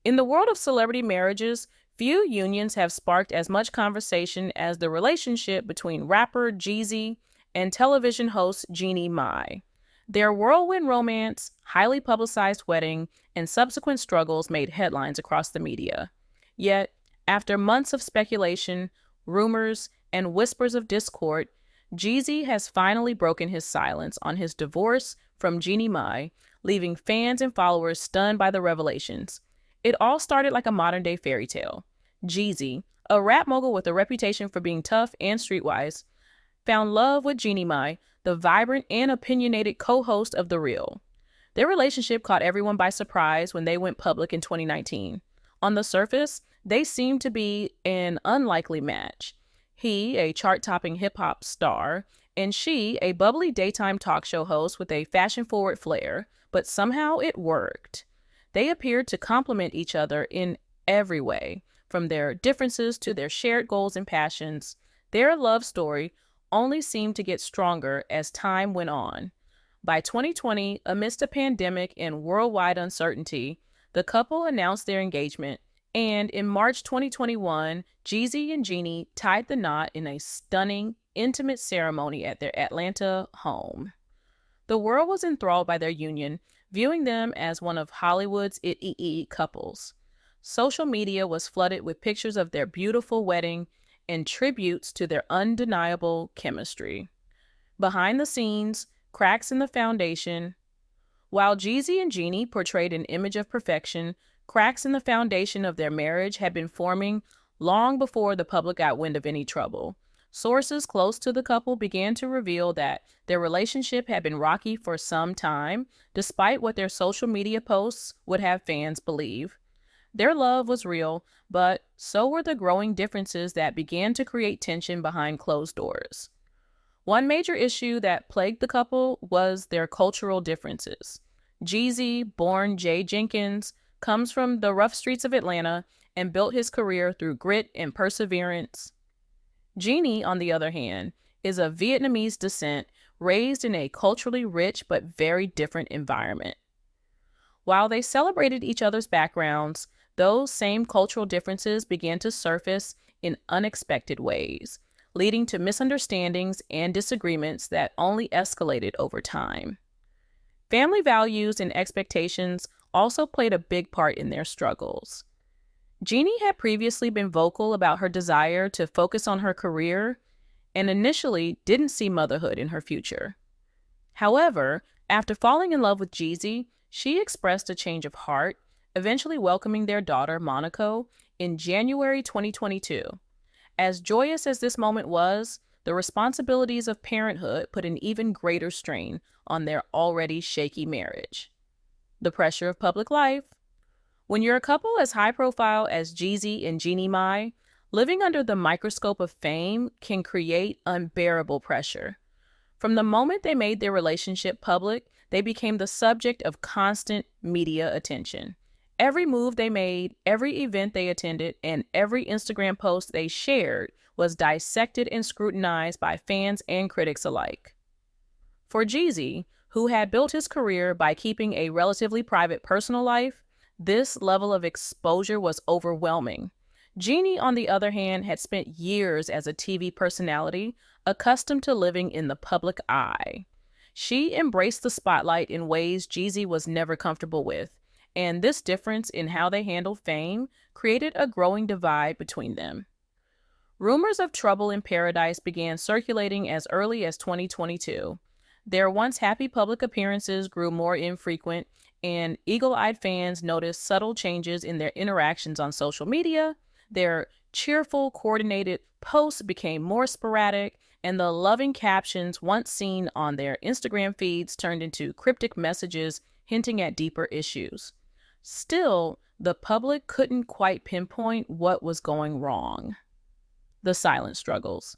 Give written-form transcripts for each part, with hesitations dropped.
In the world of celebrity marriages, few unions have sparked as much conversation as the relationship between rapper Jeezy and television host Jeannie Mai. Their whirlwind romance, highly publicized wedding, and subsequent struggles made headlines across the media. Yet, after months of speculation, rumors, and whispers of discord, Jeezy has finally broken his silence on his divorce from Jeannie Mai, leaving fans and followers stunned by the revelations. It all started like a modern day fairy tale. Jeezy, a rap mogul with a reputation for being tough and streetwise, found love with Jeannie Mai, the vibrant and opinionated co host of The Real. Their relationship caught everyone by surprise when they went public in 2019. On the surface, they seemed to be an unlikely match. He, a chart topping hip hop star, and she, a bubbly daytime talk show host with a fashion forward flair, but somehow it worked. They appeared to complement each other in every way, from their differences to their shared goals and passions. Their love story only seemed to get stronger as time went on. By 2020, amidst a pandemic and worldwide uncertainty, the couple announced their engagement, and in March 2021, Jeezy and Jeannie tied the knot in a stunning, intimate ceremony at their Atlanta home. The world was enthralled by their union, viewing them as one of Hollywood's it couples. Social media was flooded with pictures of their beautiful wedding and tributes to their undeniable chemistry. Behind the scenes, cracks in the foundation. While Jeezy and Jeannie portrayed an image of perfection, cracks in the foundation of their marriage had been forming long before the public got wind of any trouble. Sources close to the couple began to reveal that their relationship had been rocky for some time, despite what their social media posts would have fans believe. Their love was real, but so were the growing differences that began to create tension behind closed doors. One major issue that plagued the couple was their cultural differences. Jeezy, born Jay Jenkins, comes from the rough streets of Atlanta and built his career through grit and perseverance. Jeannie, on the other hand, is of Vietnamese descent, raised in a culturally rich but very different environment. While they celebrated each other's backgrounds, those same cultural differences began to surface in unexpected ways, leading to misunderstandings and disagreements that only escalated over time. Family values and expectations also played a big part in their struggles. Jeannie had previously been vocal about her desire to focus on her career and initially didn't see motherhood in her future. However, after falling in love with Jeezy, she expressed a change of heart, eventually welcoming their daughter, Monaco, in January 2022. As joyous as this moment was, the responsibilities of parenthood put an even greater strain on their already shaky marriage. The pressure of public life. When you're a couple as high profile as Jezzy and Jeannie Mai, living under the microscope of fame can create unbearable pressure. From the moment they made their relationship public, they became the subject of constant media attention. Every move they made, every event they attended, and every Instagram post they shared was dissected and scrutinized by fans and critics alike. For Jeezy, who had built his career by keeping a relatively private personal life, this level of exposure was overwhelming. Jeannie, on the other hand, had spent years as a TV personality, accustomed to living in the public eye. She embraced the spotlight in ways Jeezy was never comfortable with, and this difference in how they handled fame created a growing divide between them. Rumors of trouble in paradise began circulating as early as 2022. Their once happy public appearances grew more infrequent, and eagle-eyed fans noticed subtle changes in their interactions on social media. Their cheerful, coordinated posts became more sporadic, and the loving captions once seen on their Instagram feeds turned into cryptic messages hinting at deeper issues. Still, the public couldn't quite pinpoint what was going wrong. The silent struggles.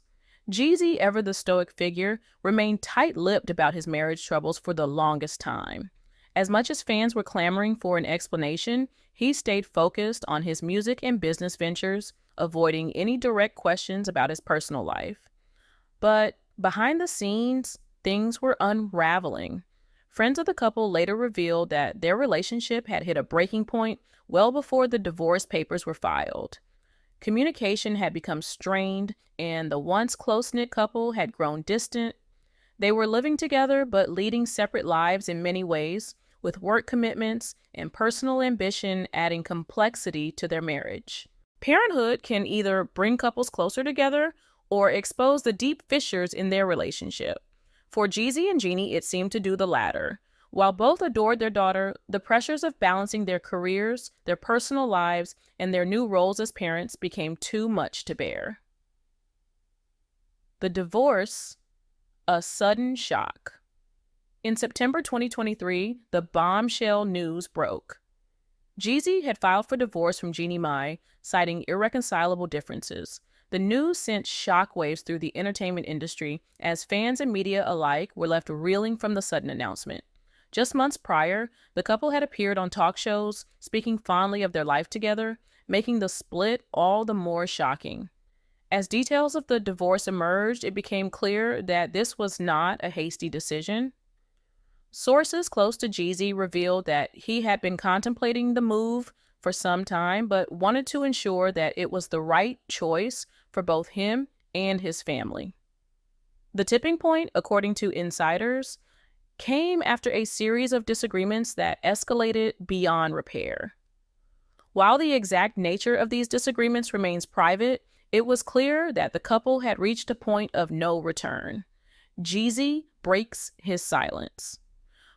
Jeezy, ever the stoic figure, remained tight-lipped about his marriage troubles for the longest time. As much as fans were clamoring for an explanation, he stayed focused on his music and business ventures, avoiding any direct questions about his personal life. But behind the scenes, things were unraveling. Friends of the couple later revealed that their relationship had hit a breaking point well before the divorce papers were filed. Communication had become strained, and the once close-knit couple had grown distant. They were living together but leading separate lives in many ways, with work commitments and personal ambition adding complexity to their marriage. Parenthood can either bring couples closer together or expose the deep fissures in their relationship. For Jezzy and Jeannie, it seemed to do the latter. While both adored their daughter, the pressures of balancing their careers, their personal lives, and their new roles as parents became too much to bear. The divorce, a sudden shock. In September 2023, the bombshell news broke. Jezzy had filed for divorce from Jeannie Mai, citing irreconcilable differences. The news sent shockwaves through the entertainment industry as fans and media alike were left reeling from the sudden announcement. Just months prior, the couple had appeared on talk shows, speaking fondly of their life together, making the split all the more shocking. As details of the divorce emerged, it became clear that this was not a hasty decision. Sources close to Jezzy revealed that he had been contemplating the move for some time, but wanted to ensure that it was the right choice for both him and his family. The tipping point, according to insiders, came after a series of disagreements that escalated beyond repair. While the exact nature of these disagreements remains private, it was clear that the couple had reached a point of no return. Jezzy breaks his silence.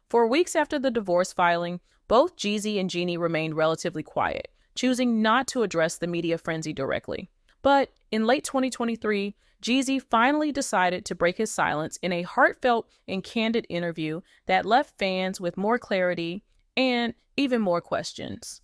For weeks after the divorce filing, both Jezzy and Jeannie remained relatively quiet, choosing not to address the media frenzy directly. But in late 2023, Jezzy finally decided to break his silence in a heartfelt and candid interview that left fans with more clarity and even more questions.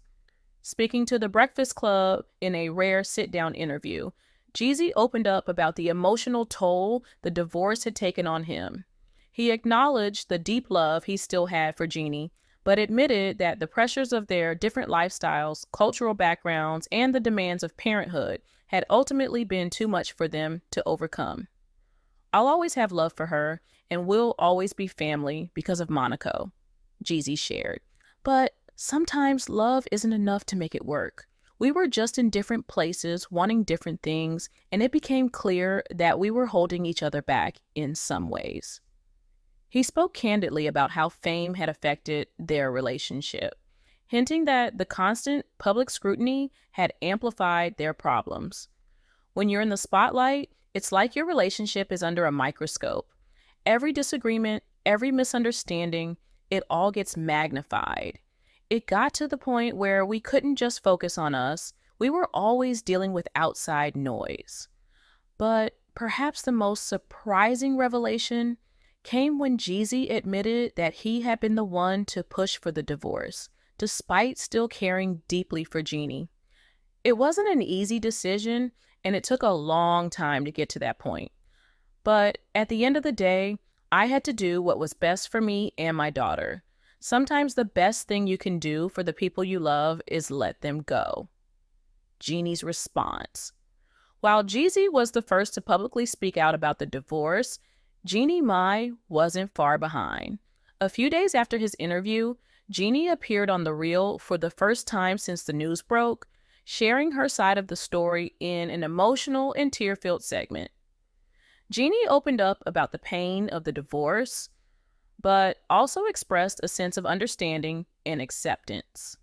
Speaking to The Breakfast Club in a rare sit-down interview, Jezzy opened up about the emotional toll the divorce had taken on him. He acknowledged the deep love he still had for Jeannie, but admitted that the pressures of their different lifestyles, cultural backgrounds, and the demands of parenthood had ultimately been too much for them to overcome. "I'll always have love for her, and we'll always be family because of Monaco," Jezzy shared. "But sometimes love isn't enough to make it work. We were just in different places, wanting different things, and it became clear that we were holding each other back in some ways." He spoke candidly about how fame had affected their relationship, hinting that the constant public scrutiny had amplified their problems. When you're in the spotlight, it's like your relationship is under a microscope. Every disagreement, every misunderstanding, it all gets magnified. It got to the point where we couldn't just focus on us. We were always dealing with outside noise. But perhaps the most surprising revelation came when Jezzy admitted that he had been the one to push for the divorce, despite still caring deeply for Jeannie. It wasn't an easy decision, and it took a long time to get to that point. But at the end of the day, I had to do what was best for me and my daughter. Sometimes the best thing you can do for the people you love is let them go. Jeannie's response. While Jezzy was the first to publicly speak out about the divorce, Jeannie Mai wasn't far behind. A few days after his interview, Jeannie appeared on The Real for the first time since the news broke, sharing her side of the story in an emotional and tear-filled segment. Jeannie opened up about the pain of the divorce, but also expressed a sense of understanding and acceptance.